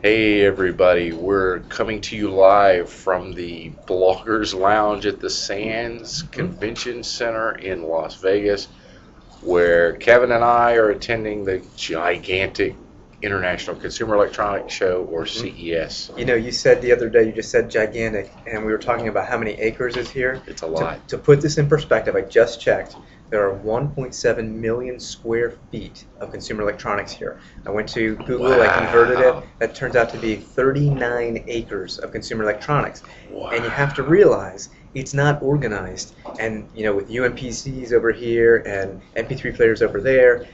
Hey everybody, we're coming to you live from the Bloggers Lounge at the Sands Convention Center in Las Vegas, where Kevin and I are attending the gigantic International Consumer Electronics Show, or CES. You know, you said the other day, you just said gigantic, and we were talking about how many acres is here. It's a lot. To put this in perspective, I just checked. There are 1.7 million square feet of consumer electronics here. I went to Google, Wow. I converted it. That turns out to be 39 acres of consumer electronics. Wow. And you have to realize it's not organized. And, you know, with UMPCs over here and MP3 players over there,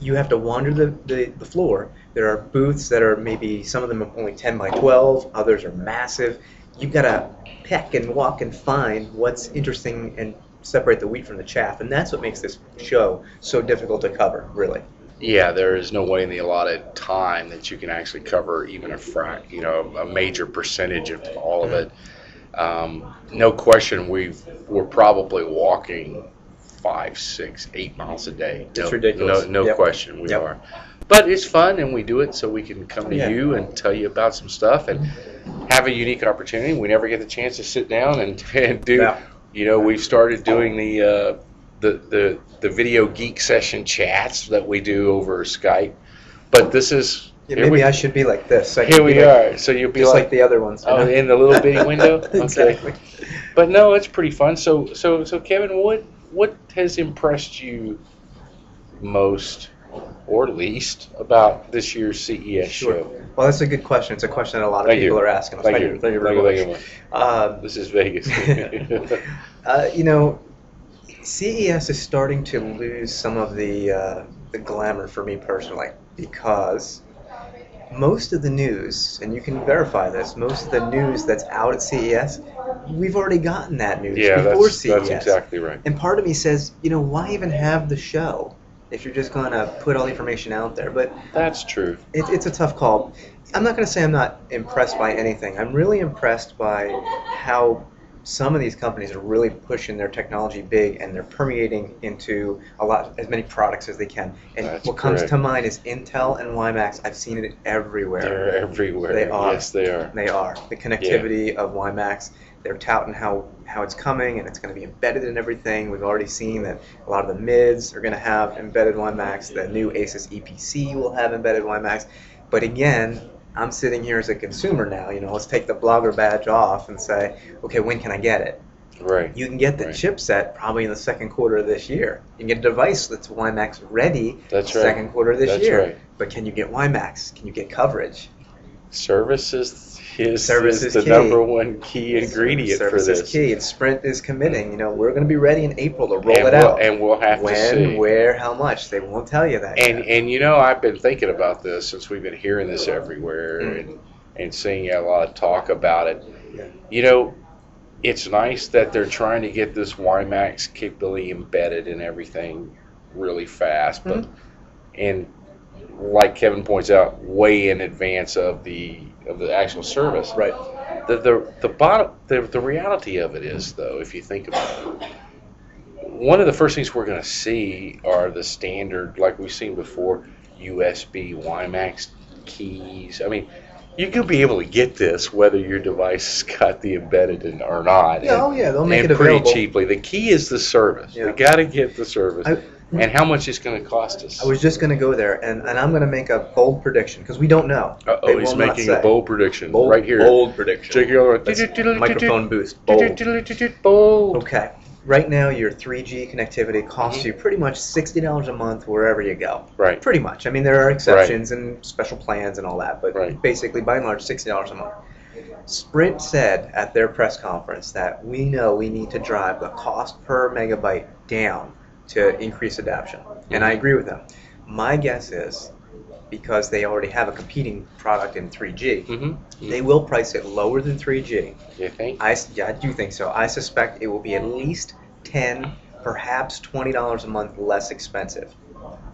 you have to wander the floor. There are booths that are maybe, some of them are only 10 by 12, others are massive. You've got to peck and walk and find what's interesting and separate the wheat from the chaff, and that's what makes this show so difficult to cover, really. Yeah, there is no way in the allotted time that you can actually cover even a major percentage of all of it. No question, we're probably walking 5, 6, 8 miles a day. It's ridiculous. No Yep. question, we Yep. are. But it's fun, and we do it so we can come to Yeah. you and tell you about some stuff and have a unique opportunity. We never get the chance to sit down and do. No. You know, we've started doing the video Geek Session chats that we do over Skype. But this is Yeah, maybe I should be like this. I here can we be like- are. So you'll be just like the other ones. You know? in the little bitty window. Exactly. Okay. But no, it's pretty fun. So Kevin, what has impressed you most or least about this year's CES show? Well, that's a good question. It's a question that a lot of Thank people you. are asking us. Thank you. Thank you very much. This is Vegas. You know, CES is starting to lose some of the glamour for me personally, because most of the news, and you can verify this, most of the news that's out at CES, we've already gotten that news before CES. That's exactly right. And part of me says, you know, why even have the show if you're just going to put all the information out there? But That's true. it's a tough call. I'm not going to say I'm not impressed by anything. I'm really impressed by how some of these companies are really pushing their technology big, and they're permeating into as many products as they can. And That's what comes correct. to mind is Intel and WiMAX. I've seen it everywhere. They're everywhere. They are. Yes, they are. They are. The connectivity of WiMAX, they're touting how it's coming, and it's going to be embedded in everything. We've already seen that a lot of the mids are going to have embedded WiMAX. The new Asus EPC will have embedded WiMAX. But again, I'm sitting here as a consumer now. You know, let's take the blogger badge off and say, okay, when can I get it? Right. You can get the Right. chipset probably in the second quarter of this year. You can get a device that's WiMAX ready That's right. second quarter of this That's year. right. But can you get WiMAX? Can you get coverage? Service is Service is the key. number one key ingredient for Service this. is key. And Sprint is committing. You know, we're going to be ready in April to roll and it we'll, out. And we'll have to When, see. where, how much? They won't tell you that. yet. And you know, I've been thinking about this since we've been hearing this everywhere and seeing a lot of talk about it. Yeah. You know, it's nice that they're trying to get this WiMAX capability embedded in everything really fast, but and like Kevin points out, way in advance of the actual service. Right. The reality of it is, though, if you think about it, one of the first things we're going to see are the standard, like we've seen before, USB WiMAX keys. I mean, you could be able to get this whether your device has got the embedded in or not. Yeah, they'll make and it available. pretty cheaply. The key is the service. Yeah. We got to get the service. And how much it's going to cost us. I was just going to go there, and I'm going to make a bold prediction, because we don't know. Uh-oh, he's making a bold prediction Bold, right here. Bold prediction. jkOnTheRun. Microphone boost. Bold. Bold. Okay. Right now, your 3G connectivity costs you pretty much $60 a month wherever you go. Right. Pretty much. I mean, there are exceptions and special plans and all that, but Right. basically, by and large, $60 a month. Sprint said at their press conference that we know we need to drive the cost per megabyte down to increase adoption. And I agree with them. My guess is, because they already have a competing product in 3G, they will price it lower than 3G. You think? Yeah, I do think so. I suspect it will be at least $10, perhaps $20 a month less expensive.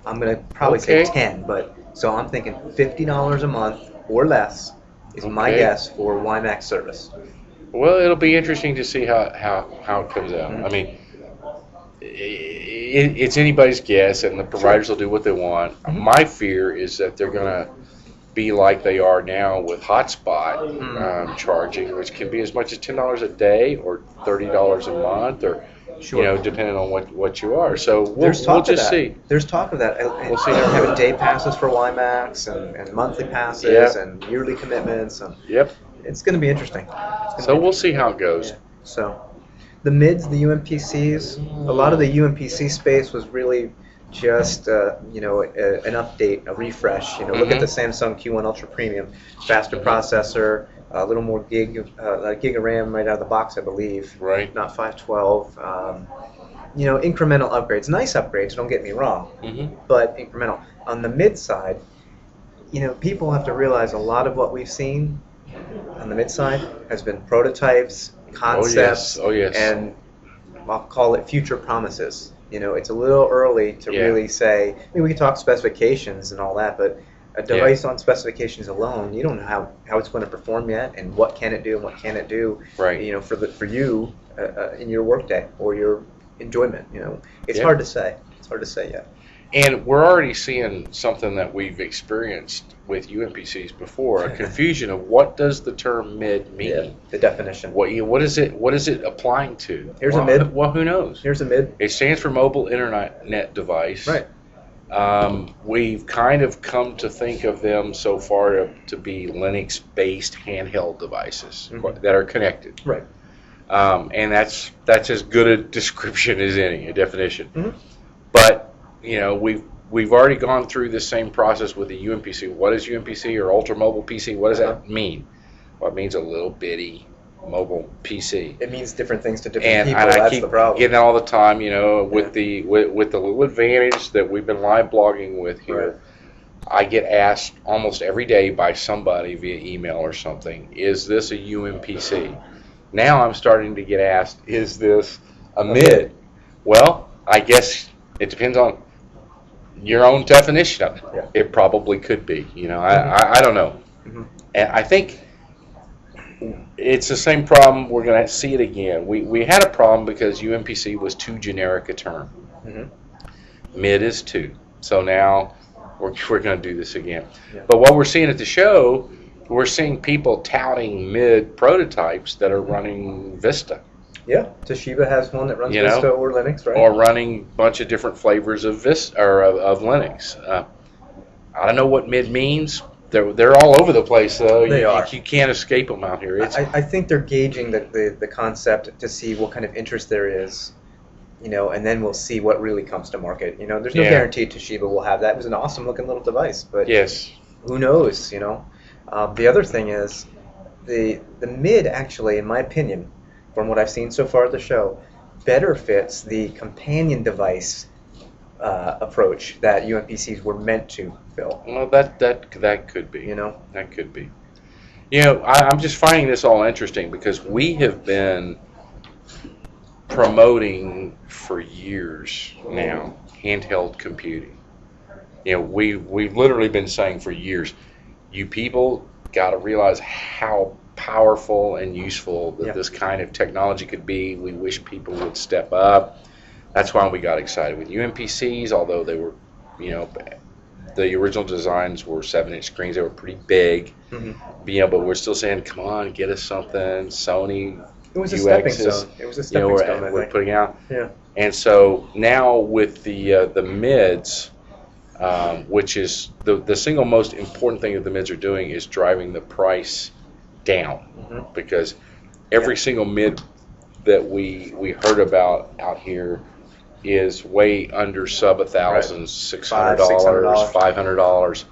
I'm going to probably say 10, but so I'm thinking $50 a month or less is my guess for WiMAX service. Well, it'll be interesting to see how it comes out. I mean, it's anybody's guess, and the providers will do what they want. My fear is that they're going to be like they are now with hotspot charging, which can be as much as $10 a day or $30 a month, or Sure. depending on what you are. So There's we'll talk of just that. see. There's talk of that. We'll see. Having day passes for WiMAX and monthly passes Yeah. and yearly commitments. And Yep. it's going to be interesting. So we'll see how it goes. Yeah. So the mids, the UMPCs, a lot of the UMPC space was really just an update, a refresh. Look at the Samsung Q1 Ultra Premium, faster processor, a little more gig of RAM right out of the box, I believe. Right. Not 512. Incremental upgrades, nice upgrades. Don't get me wrong, but incremental. On the mid side, people have to realize a lot of what we've seen on the mid side has been prototypes, concepts, Oh yes. and I'll call it future promises. It's a little early to really say. We can talk specifications and all that, but a device on specifications alone, you don't know how it's going to perform yet, and what can it do and what can it do. Right. For you in your workday or your enjoyment. It's hard to say. It's hard to say yet. And we're already seeing something that we've experienced with UMPCs before, a confusion of what does the term mid mean? Yeah, the definition. What is it applying to? Here's a mid. Well, who knows? Here's a mid. It stands for mobile internet device. Right. We've kind of come to think of them so far to be Linux-based handheld devices that are connected. Right. And that's as good a description as any, a definition. But we've already gone through this same process with the UMPC. What is UMPC or Ultra Mobile PC? What does that mean? Well, it means a little bitty mobile PC. It means different things to different people. And I That's keep the problem. getting that all the time, with the little advantage that we've been live blogging with here. Right. I get asked almost every day by somebody via email or something, is this a UMPC? Now I'm starting to get asked, is this a mid? Well, I guess it depends on your own definition of it. Yeah. It probably could be. I don't know. And I think it's the same problem. We're going to see it again. We had a problem because UMPC was too generic a term. Mid is too. So now we're going to do this again. Yeah. But what we're seeing at the show, we're seeing people touting mid prototypes that are running Vista. Yeah, Toshiba has one that runs Vista or Linux, right? Or running a bunch of different flavors of Vista or of Linux. I don't know what mid means. They're all over the place, though. They are. You can't escape them out here. I think they're gauging the concept to see what kind of interest there is, and then we'll see what really comes to market. There's no guarantee Toshiba will have that. It was an awesome looking little device, but who knows? The other thing is the mid actually, in my opinion, from what I've seen so far at the show, better fits the companion device approach that UMPCs were meant to fill. Well, that could be. That could be. I'm just finding this all interesting because we have been promoting for years now handheld computing. We've literally been saying for years, you people got to realize how powerful and useful that this kind of technology could be. We wish people would step up. That's why we got excited with UMPCs, although they were, the original designs were 7-inch screens. They were pretty big. But we're still saying, come on, get us something. Sony It was a UXs, stepping stone. It was a stepping stone, I we're think. putting out. Yeah. And so now with the mids, which is the single most important thing that the mids are doing is driving the price down, because every single mid that we heard about out here is way under sub $1,000, $600, $500,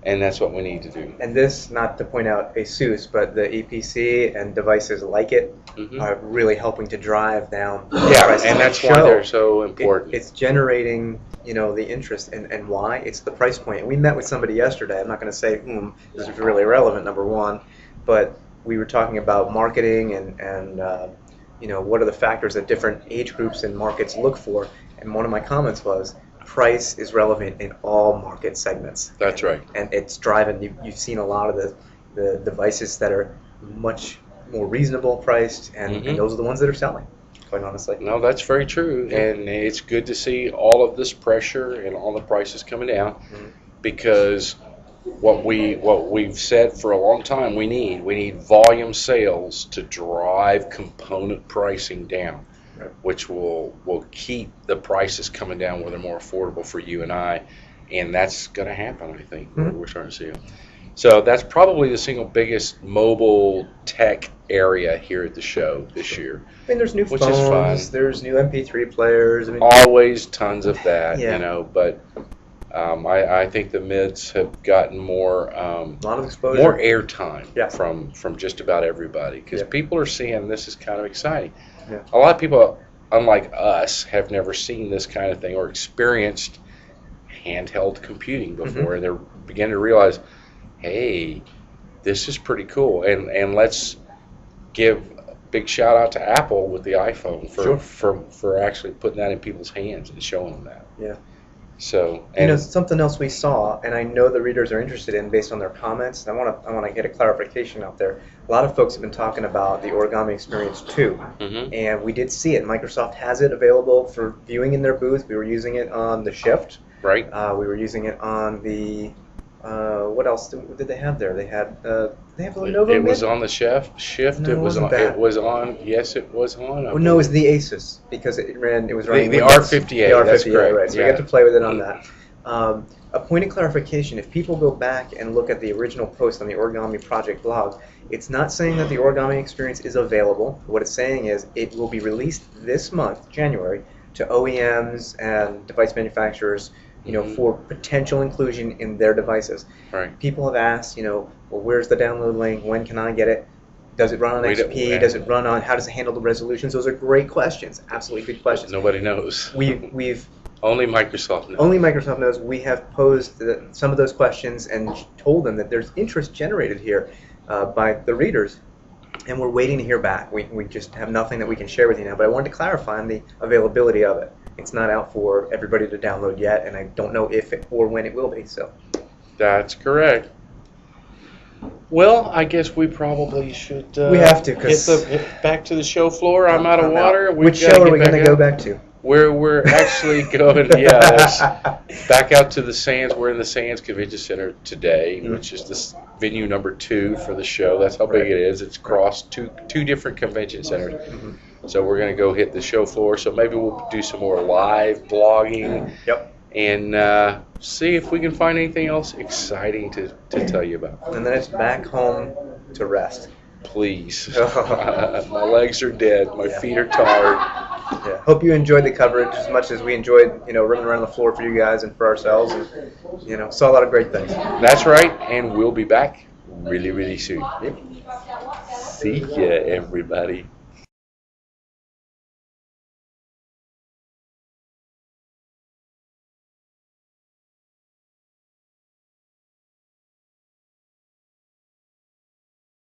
and that's what we need to do. And this, not to point out ASUS, but the EPC and devices like it are really helping to drive down the prices. And that's why they're so important. It's generating, the interest, and why? It's the price point. And we met with somebody yesterday. I'm not going to say whom. This is really irrelevant, number one, but we were talking about marketing and what are the factors that different age groups and markets look for. And one of my comments was, price is relevant in all market segments. That's right. And it's driving. You've seen a lot of the devices that are much more reasonable priced, and those are the ones that are selling, quite honestly. No, that's very true. And it's good to see all of this pressure and all the prices coming down, because what we've said for a long time we need volume sales to drive component pricing down, Right. which will keep the prices coming down where they're more affordable for you and I, and that's going to happen. I think we're starting to see it. So that's probably the single biggest mobile tech area here at the show this year. I mean, there's new Which phones, is fun. there's new MP3 players. I mean, Always tons of that, Yeah. but I think the mids have gotten more a lot of exposure. more airtime Yeah. from just about everybody because Yeah. people are seeing this is kind of exciting. Yeah. A lot of people, unlike us, have never seen this kind of thing or experienced handheld computing before, and they're beginning to realize, hey, this is pretty cool. And let's give a big shout out to Apple with the iPhone for actually putting that in people's hands and showing them that. Yeah. So, and Something else we saw, and I know the readers are interested in based on their comments. I want to get a clarification out there. A lot of folks have been talking about the Origami Experience 2, and we did see it. Microsoft has it available for viewing in their booth. We were using it on the Shift. right. We were using it on the what else did they have there? They have the Lenovo. It was on the shift. No, It it was on. wasn't that. It was on. Yes, it was on. Oh, no, it was the Asus because it was running the Windows. R58. The R58, That's correct. right? So Yeah. we got to play with it on that. A point of clarification: if people go back and look at the original post on the Origami Project blog, it's not saying that the Origami Experience is available. What it's saying is it will be released this month, January, to OEMs and device manufacturers, for potential inclusion in their devices. Right. People have asked, well, where's the download link? When can I get it? Does it run on We don't- XP? Does it run on? How does it handle the resolutions? Those are great questions. Absolutely good questions. Nobody knows. We've Only Microsoft knows. only Microsoft knows. We have posed some of those questions and told them that there's interest generated here by the readers, and we're waiting to hear back. We just have nothing that we can share with you now. But I wanted to clarify on the availability of it. It's not out for everybody to download yet, and I don't know if or when it will be. So That's correct. Well, I guess we probably should. We have to, 'cause- hit back to the show floor. I'm out of water. We've Which gotta show are get we going to back go out. back to? We're actually going. Back out to the Sands. We're in the Sands Convention Center today, which is this venue number 2 for the show. That's how big Right. it is. It's across two different convention centers. So we're going to go hit the show floor. So maybe we'll do some more live blogging. Yep. And see if we can find anything else exciting to tell you about. And then it's back home to rest. Please. My legs are dead. My feet are tired. Yeah. Hope you enjoyed the coverage as much as we enjoyed, running around the floor for you guys and for ourselves, and saw a lot of great things. That's right. And we'll be back really, really soon. Yep. See ya, everybody.